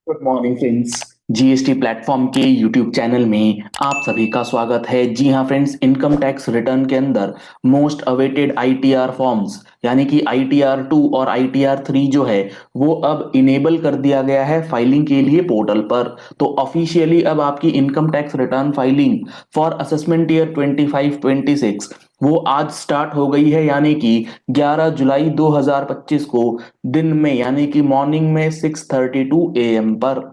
Good morning friends. GST platform के YouTube channel में आप सभी का स्वागत है। जी हाँ फ्रेंड्स, इनकम टैक्स रिटर्न के अंदर मोस्ट अवेटेड आईटीआर फॉर्म्स यानी कि आईटीआर 2 और आईटीआर 3 जो है वो अब इनेबल कर दिया गया है फाइलिंग के लिए पोर्टल पर। तो ऑफिशियली अब आपकी income tax return filing for assessment year 25-26 वो आज स्टार्ट हो गई है, यानी कि 11 जुलाई 2025 को दिन में, यानी कि मॉर्निंग में 6:32 AM पर।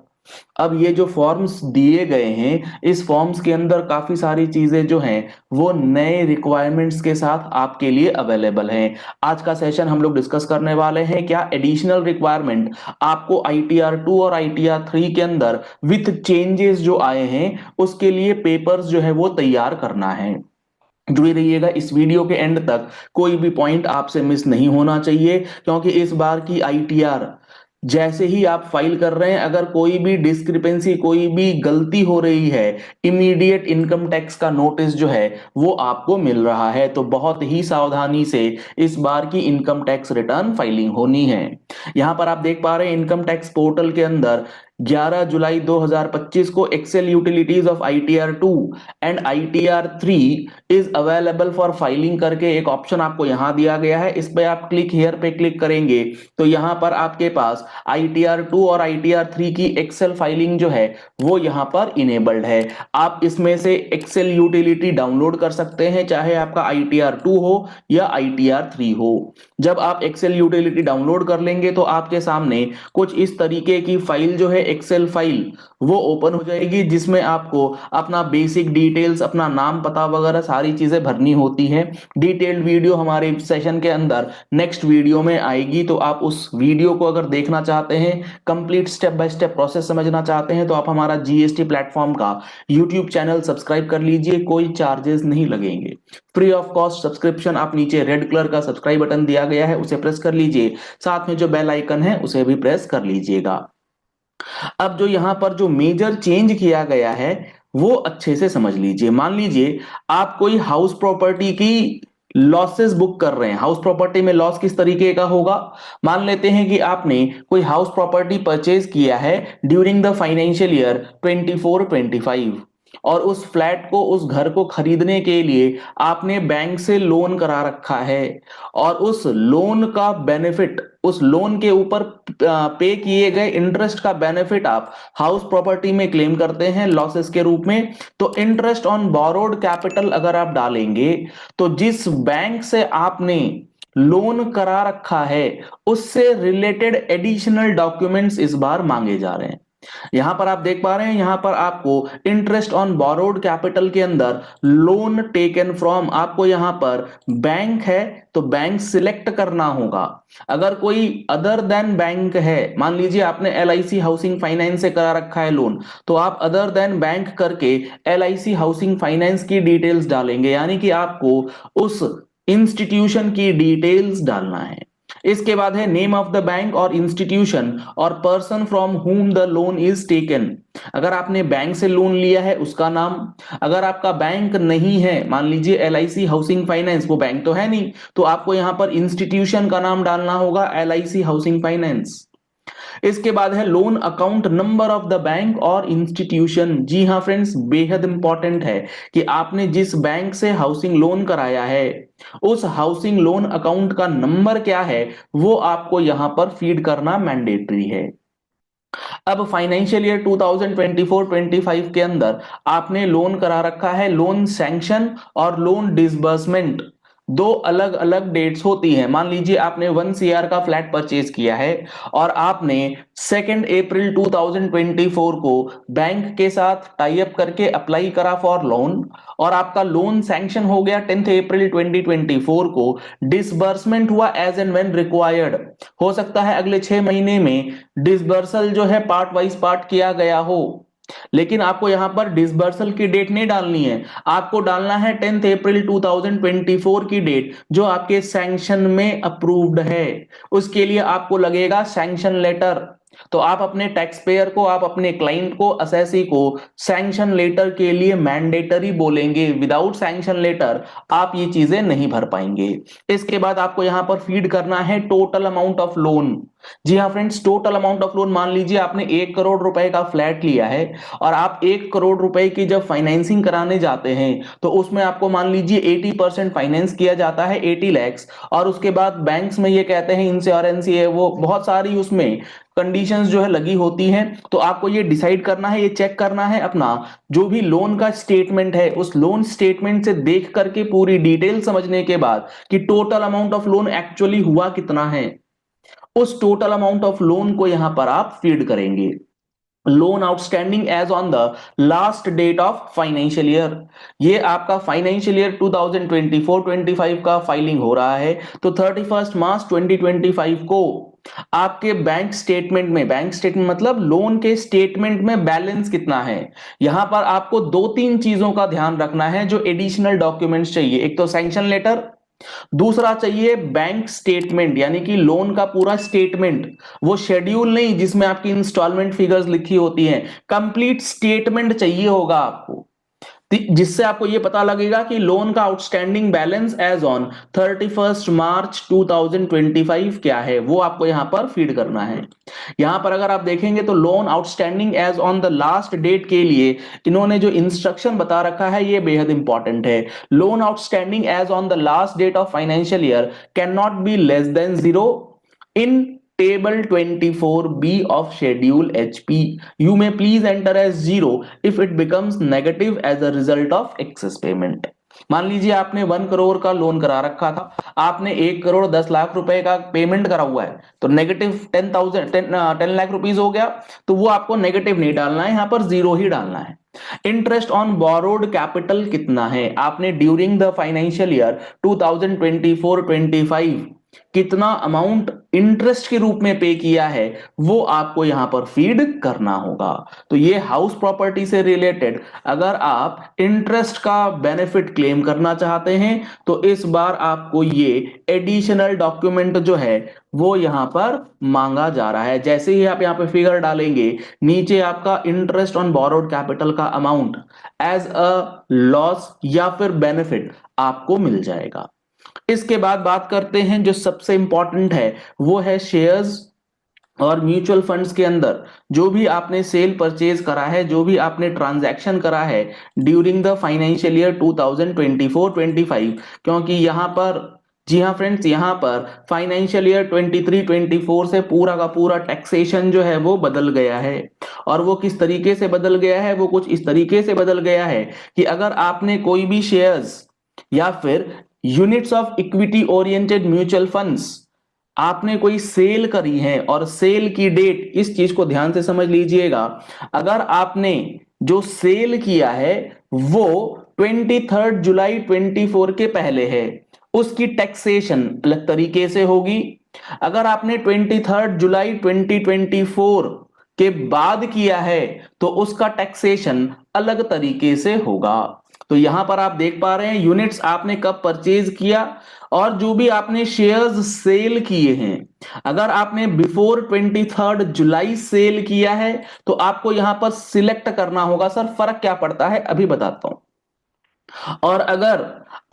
अब ये जो फॉर्म्स दिए गए हैं, इस फॉर्म्स के अंदर काफी सारी चीजें जो हैं वो नए रिक्वायरमेंट्स के साथ आपके लिए अवेलेबल हैं। आज का सेशन हम लोग डिस्कस करने वाले हैं क्या एडिशनल रिक्वायरमेंट आपको आईटीआर 2 और आईटीआर 3 के अंदर विथ चेंजेस जो आए हैं उसके लिए पेपर्स जो है वो तैयार करना है। जुड़े रहिएगा इस वीडियो के एंड तक, कोई भी पॉइंट आपसे मिस नहीं होना चाहिए, क्योंकि इस बार की आईटीआर जैसे ही आप फाइल कर रहे हैं, अगर कोई भी डिस्क्रिपेंसी, कोई भी गलती हो रही है, इमीडिएट इनकम टैक्स का नोटिस जो है वो आपको मिल रहा है। तो बहुत ही सावधानी से इस बार की इनकम टैक्स रिटर्न फाइलिंग होनी है। यहां पर आप देख पा रहे हैं इनकम टैक्स पोर्टल के अंदर 11 जुलाई 2025 को Excel utilities of ITR 2 and ITR 3 is available for filing करके एक ऑप्शन आपको यहां दिया गया है। इस पे आप क्लिक हियर पे क्लिक करेंगे तो यहां पर आपके पास आईटीआर 2 और आईटीआर 3 की एक्सेल फाइलिंग जो है वो यहां पर इनेबल्ड है। आप इसमें से एक्सेल यूटिलिटी डाउनलोड कर सकते हैं, चाहे आपका आईटीआर 2 हो या आईटीआर 3 हो। जब आप एक्सेल यूटिलिटी डाउनलोड कर लेंगे तो आपके सामने कुछ इस तरीके की फाइल जो है, एक्सेल फाइल, वो ओपन हो जाएगी, जिसमें आपको अपना बेसिक डिटेल्स, अपना नाम पता वगैरह सारी चीजें भरनी होती हैं। डिटेल्ड वीडियो हमारे सेशन के अंदर नेक्स्ट वीडियो में आएगी, तो आप उस वीडियो को अगर देखना चाहते हैं, complete step by step process समझना चाहते हैं, तो आप हमारा जीएसटी प्लेटफॉर्म का यूट्यूब चैनल सब्सक्राइब कर लीजिए। कोई चार्जेस नहीं लगेंगे, फ्री ऑफ कॉस्ट सब्सक्रिप्शन। आप नीचे रेड कलर का सब्सक्राइब बटन दिया गया है, उसे प्रेस कर लीजिए, साथ में जो बेल आइकन है उसे भी प्रेस कर लीजिएगा। अब जो यहां पर जो मेजर चेंज किया गया है वो अच्छे से समझ लीजिए। मान लीजिए आप कोई हाउस प्रॉपर्टी की लॉसेस बुक कर रहे हैं। हाउस प्रॉपर्टी में लॉस किस तरीके का होगा, मान लेते हैं कि आपने कोई हाउस प्रॉपर्टी परचेज किया है ड्यूरिंग द फाइनेंशियल ईयर 24-25, और उस फ्लैट को, उस घर को खरीदने के लिए आपने बैंक से लोन करा रखा है, और उस लोन का बेनिफिट, उस लोन के ऊपर पे किए गए इंटरेस्ट का बेनिफिट आप हाउस प्रॉपर्टी में क्लेम करते हैं लॉसेस के रूप में। तो इंटरेस्ट ऑन बोरोड कैपिटल अगर आप डालेंगे, तो जिस बैंक से आपने लोन करा रखा है उससे रिलेटेड एडिशनल डॉक्यूमेंट्स इस बार मांगे जा रहे हैं। यहां पर आप देख पा रहे हैं, यहां पर आपको इंटरेस्ट ऑन बोरोड कैपिटल के अंदर लोन टेकन फ्रॉम, आपको यहां पर बैंक है तो बैंक सिलेक्ट करना होगा। अगर कोई अदर देन बैंक है, मान लीजिए आपने एलआईसी हाउसिंग फाइनेंस से करा रखा है लोन, तो आप अदर देन बैंक करके एलआईसी हाउसिंग फाइनेंस की डिटेल्स डालेंगे, यानी कि आपको उस इंस्टीट्यूशन की डिटेल्स डालना है। इसके बाद है नेम ऑफ द बैंक और इंस्टीट्यूशन और person from whom the loan is taken. अगर आपने बैंक से लोन लिया है उसका नाम, अगर आपका बैंक नहीं है, मान लीजिए एलआईसी हाउसिंग फाइनेंस, वो बैंक तो है नहीं, तो आपको यहां पर इंस्टीट्यूशन का नाम डालना होगा एलआईसी हाउसिंग फाइनेंस। इसके बाद है loan account number of the bank और इंस्टीट्यूशन। जी हाँ फ्रेंड्स, बेहद इंपॉर्टेंट है कि आपने जिस बैंक से हाउसिंग लोन कराया है उस हाउसिंग लोन अकाउंट का नंबर क्या है वो आपको यहां पर फीड करना मैंडेटरी है। अब फाइनेंशियल ईयर 2024-25 के अंदर आपने लोन करा रखा है, लोन सैंक्शन और लोन डिसबर्समेंट दो अलग अलग डेट्स होती हैं। मान लीजिए आपने 1 CR का फ्लैट परचेज किया है और आपने 2 अप्रैल 2024 को बैंक के साथ टाई अप करके अप्लाई करा फॉर लोन, और आपका लोन सैंक्शन हो गया 10 अप्रैल 2024 को, डिसबर्समेंट हुआ एज एंड व्हेन रिक्वायर्ड। हो सकता है अगले 6 महीने में डिसबर्सल जो है पार्ट वाइज पार्ट किया गया हो, लेकिन आपको यहां पर डिसबर्सल की डेट नहीं डालनी है, आपको डालना है 10 अप्रैल 2024 की डेट जो आपके सैंक्शन में अप्रूव्ड है। उसके लिए आपको लगेगा सैंक्शन लेटर, तो आप अपने टैक्स पेयर को, आप अपने क्लाइंट को, असेसी को सैंक्शन लेटर के लिए मैंडेटरी बोलेंगे। विदाउट सैंक्शन लेटर आप ये चीजें नहीं भर पाएंगे। इसके बाद आपको यहां पर फीड करना है टोटल अमाउंट ऑफ लोन। जी हाँ friends, total amount of loan, मान लीजिए आपने 1 करोड़ रुपए का फ्लैट लिया है और आप 1 करोड़ रुपए की जब फाइनेंसिंग कराने जाते हैं तो उसमें आपको मान लीजिए 80% फाइनेंस किया जाता है, 80 लैक्स। और उसके बाद बैंक्स में ये कहते हैं इंश्योरेंस, ये वो बहुत सारी उसमें कंडीशंस जो है लगी होती हैं। तो आपको ये डिसाइड करना है, ये चेक करना है अपना जो भी लोन का स्टेटमेंट है, उस लोन स्टेटमेंट से देख करके पूरी डिटेल समझने के बाद कि total amount of loan actually हुआ कितना है, उस टोटल अमाउंट ऑफ लोन को यहां पर आप फीड करेंगे। Loan outstanding as on the last date of financial year, ये आपका फाइनेंशियल ईयर 2024-25 का फाइलिंग हो रहा है, तो 31 मार्च 2025 को आपके बैंक स्टेटमेंट में, बैंक स्टेटमेंट मतलब लोन के स्टेटमेंट में बैलेंस कितना है, यहां पर आपको दो तीन चीजों का ध्यान रखना है जो एडिशनल डॉक्यूमेंट्स चाहिए। एक तो सैंक्शन लेटर, दूसरा चाहिए बैंक स्टेटमेंट यानी कि लोन का पूरा स्टेटमेंट, वो शेड्यूल नहीं जिसमें आपकी इंस्टॉलमेंट फिगर्स लिखी होती हैं, कंप्लीट स्टेटमेंट चाहिए होगा आपको, जिससे आपको यह पता लगेगा कि लोन का आउटस्टैंडिंग बैलेंस एज ऑन 31 मार्च 2025 क्या है, वो आपको यहां पर फीड करना है। यहां पर अगर आप देखेंगे तो loan outstanding as on the last date के लिए इन्होंने जो इंस्ट्रक्शन बता रखा है ये बेहद इंपॉर्टेंट है। Loan outstanding as on the last date of financial year can not be less than 0 in table 24b of schedule hp, you may please enter as 0 if it becomes negative as a result of excess payment। मान लीजिए आपने 1 करोड़ का loan करा रखा था, आपने 1 करोड़ 10 लाख रुपए का पेमेंट करा हुआ है, तो नेगेटिव 10 लाख रुपीज हो गया, तो वो आपको नेगेटिव नहीं डालना है, यहां पर 0 ही डालना है। इंटरेस्ट ऑन बोरोड कैपिटल कितना है, आपने ड्यूरिंग द फाइनेंशियल ईयर 2024-25 कितना अमाउंट इंटरेस्ट के रूप में पे किया है, वो आपको यहां पर फीड करना होगा। तो ये हाउस प्रॉपर्टी से रिलेटेड अगर आप इंटरेस्ट का बेनिफिट क्लेम करना चाहते हैं तो इस बार आपको ये एडिशनल डॉक्यूमेंट जो है वो यहां पर मांगा जा रहा है। जैसे ही आप यहां पे फिगर डालेंगे, नीचे आपका इंटरेस्ट ऑन बोरोड कैपिटल का अमाउंट एज अ लॉस या फिर बेनिफिट आपको मिल जाएगा। इसके बाद बात करते हैं जो सबसे इंपॉर्टेंट है, वो है शेयर्स और म्यूचुअल फंड्स के अंदर जो भी आपने सेल परचेज करा है, जो भी आपने ट्रांजैक्शन करा है ड्यूरिंग द फाइनेंशियल ईयर 2024-25, क्योंकि यहां पर, जी हाँ फ्रेंड्स, यहां पर फाइनेंशियल ईयर 23-24 से पूरा का पूरा टैक्सेशन जो है वो बदल गया है। और वो किस तरीके से बदल गया है, वो कुछ इस तरीके से बदल गया है कि अगर आपने कोई भी शेयर्स या फिर units of equity oriented mutual funds आपने कोई सेल करी है, और सेल की डेट, इस चीज को ध्यान से समझ लीजिएगा, अगर आपने जो सेल किया है वो 23 जुलाई 24 के पहले है, उसकी टैक्सेशन अलग तरीके से होगी। अगर आपने 23 जुलाई 2024 के बाद किया है तो उसका टैक्सेशन अलग तरीके से होगा। तो यहां पर आप देख पा रहे हैं यूनिट्स आपने कब परचेज किया, और जो भी आपने शेयर्स सेल किए हैं, अगर आपने बिफोर 23 जुलाई सेल किया है तो आपको यहां पर सिलेक्ट करना होगा। सर फर्क क्या पड़ता है अभी बताता हूं। और अगर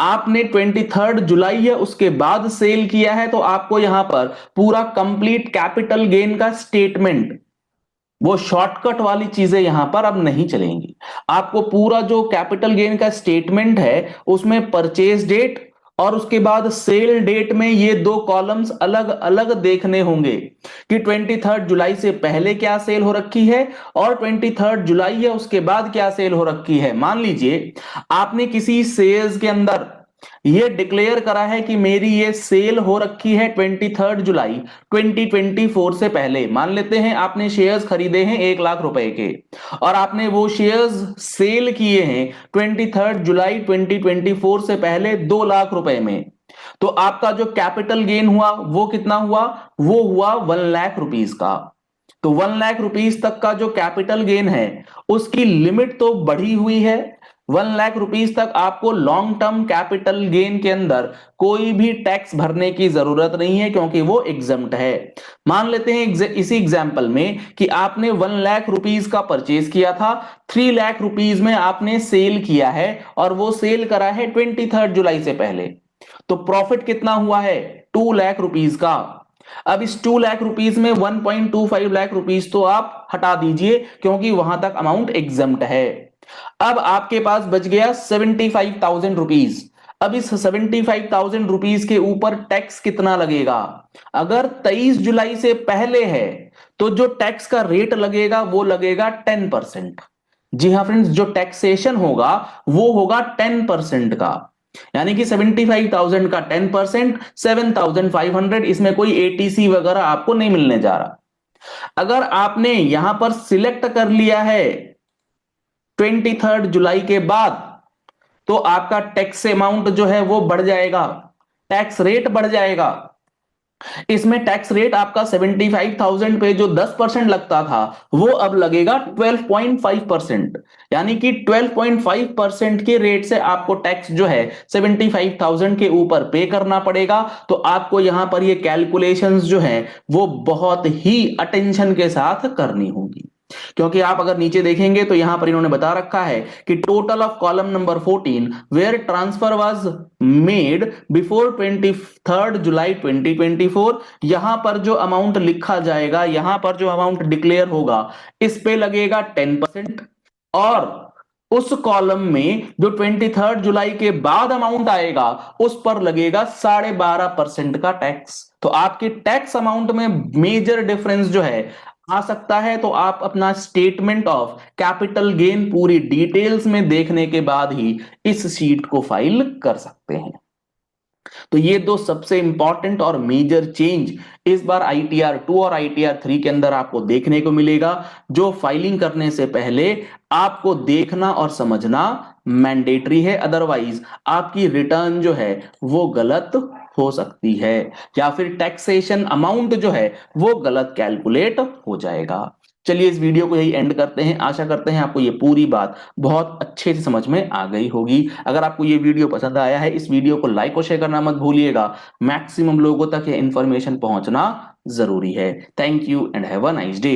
आपने 23 जुलाई या उसके बाद सेल किया है तो आपको यहां पर पूरा कंप्लीट कैपिटल गेन का स्टेटमेंट, वो शॉर्टकट वाली चीजें यहां पर अब नहीं चलेंगी। आपको पूरा जो कैपिटल गेन का स्टेटमेंट है उसमें परचेज डेट और उसके बाद सेल डेट में ये दो कॉलम्स अलग अलग देखने होंगे कि 23 जुलाई से पहले क्या सेल हो रखी है और 23 जुलाई या उसके बाद क्या सेल हो रखी है। मान लीजिए आपने किसी सेल्स के अंदर ये डिक्लेयर करा है कि मेरी ये सेल हो रखी है 23 जुलाई 2024 से पहले। मान लेते हैं आपने शेयर्स खरीदे हैं 1 लाख रुपए के और आपने वो शेयर्स सेल किए हैं 23 जुलाई 2024 से पहले 2 लाख रुपए में, तो आपका जो कैपिटल गेन हुआ वो कितना हुआ, वो हुआ 1 लाख रुपीज का। तो 1 लाख रुपीज तक का जो कैपिटल गेन है उसकी लिमिट तो बढ़ी हुई है, 1 लाख रुपीस तक आपको लॉन्ग टर्म कैपिटल गेन के अंदर कोई भी टैक्स भरने की जरूरत नहीं है, क्योंकि वो एग्जम्प्ट है। मान लेते हैं इसी एग्जाम्पल में कि आपने 1 लाख रुपीस का परचेज किया था, 3 लाख रुपीस में आपने सेल किया है और वो सेल करा है 23 जुलाई से पहले, तो प्रॉफिट कितना हुआ है? 2 लाख रुपीस का। अब इस 2 लाख रुपीस में 1.25 लाख रुपीस तो आप हटा दीजिए, क्योंकि वहां तक अमाउंट एग्जम्प्ट है। अब आपके पास बच गया 75,000 रुपीस। अब इस 75,000 रुपीस के ऊपर टैक्स कितना लगेगा? अगर 23 जुलाई से पहले है तो जो टैक्स का रेट लगेगा वो लगेगा 10%। जी हाँ फ्रेंड्स, जो टैक्सेशन होगा वो होगा 10% का, यानी कि 75,000 का 10%, 7,500। इसमें कोई एटीसी वगैरह आपको नहीं मिलने जा रहा। अगर आपने यहां पर सिलेक्ट कर लिया है 23 जुलाई के बाद, तो आपका टैक्स अमाउंट जो है वो बढ़ जाएगा, टैक्स रेट बढ़ जाएगा। इसमें टैक्स रेट आपका 75,000 पे जो 10% लगता था वो अब लगेगा 12.5%, यानी कि 12.5% के रेट से आपको टैक्स जो है 75,000 के ऊपर पे करना पड़ेगा। तो आपको यहां पर ये कैलकुलेशंस जो है वो बहुत ही अटेंशन के साथ करनी होगी, क्योंकि आप अगर नीचे देखेंगे तो यहां पर इन्होंने बता रखा है कि total of column number 14 where transfer was made before 23 July 2024। यहां पर जो अमाउंट लिखा जाएगा, यहां पर जो अमाउंट डिक्लेयर होगा, इस पे लगेगा 10%। और उस कॉलम में जो 23 जुलाई के बाद अमाउंट आएगा उस पर लगेगा 12.5% का टैक्स। तो आपके टैक्स अमाउंट में मेजर डिफरेंस जो है आ सकता है। तो आप अपना स्टेटमेंट ऑफ कैपिटल गेन पूरी डिटेल्स में देखने के बाद ही इस शीट को फाइल कर सकते हैं। तो ये दो सबसे इंपॉर्टेंट और मेजर चेंज इस बार आईटीआर 2 और आईटीआर 3 के अंदर आपको देखने को मिलेगा, जो फाइलिंग करने से पहले आपको देखना और समझना मैंडेटरी है। अदरवाइज आपकी रिटर्न जो है वो गलत हो सकती है, या फिर टैक्सेशन अमाउंट जो है वो गलत कैलकुलेट हो जाएगा। चलिए इस वीडियो को यही एंड करते हैं। आशा करते हैं आपको ये पूरी बात बहुत अच्छे से समझ में आ गई होगी। अगर आपको ये वीडियो पसंद आया है, इस वीडियो को लाइक और शेयर करना मत भूलिएगा। मैक्सिमम लोगों तक ये इंफॉर्मेशन पहुंचना जरूरी है। Thank you and have a nice day.